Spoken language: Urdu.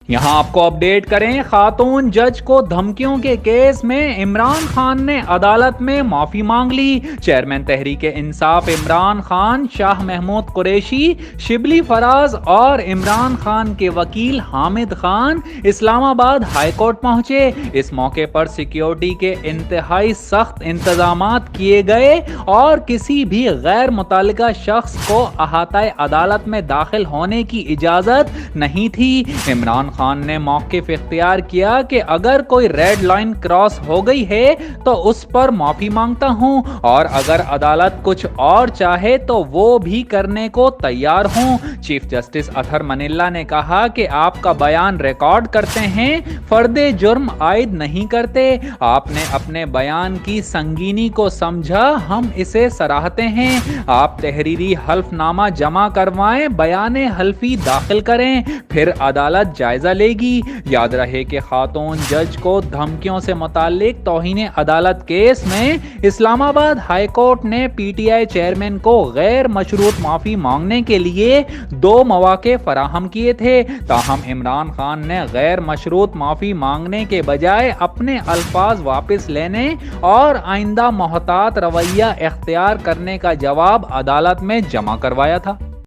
یہاں آپ کو اپڈیٹ کریں، خاتون جج کو دھمکیوں کے کیس میں عمران خان نے عدالت میں معافی مانگ لی۔ چیئرمین تحریک انصاف عمران خان، شاہ محمود قریشی، شبلی فراز اور عمران خان کے وکیل حامد خان اسلام آباد ہائی کورٹ پہنچے۔ اس موقع پر سیکیورٹی کے انتہائی سخت انتظامات کیے گئے اور کسی بھی غیر متعلقہ شخص کو احاطہ عدالت میں داخل ہونے کی اجازت نہیں تھی۔ عمران خان نے موقف اختیار کیا کہ اگر کوئی ریڈ لائن کراس ہو گئی ہے تو اس پر معافی مانگتا ہوں، اور اگر عدالت کچھ اور چاہے تو وہ بھی کرنے کو تیار ہوں۔ چیف جسٹس اطہر منیلا نے کہا کہ آپ کا بیان ریکارڈ کرتے ہیں، فرد جرم عائد نہیں کرتے۔ آپ نے اپنے بیان کی سنگینی کو سمجھا، ہم اسے سراہتے ہیں۔ آپ تحریری حلف نامہ جمع کروائیں، بیان حلفی داخل کریں، پھر عدالت جائزہ لے گی۔ یاد رہے کہ خاتون جج کو دھمکیوں سے متعلق توہین عدالت کیس میں اسلام آباد ہائی کورٹ نے پی ٹی آئی چیئرمین کو غیر مشروط معافی مانگنے کے لیے 2 مواقع فراہم کیے تھے، تاہم عمران خان نے غیر مشروط معافی مانگنے کے بجائے اپنے الفاظ واپس لینے اور آئندہ محتاط رویہ اختیار کرنے کا جواب عدالت میں جمع کروایا تھا۔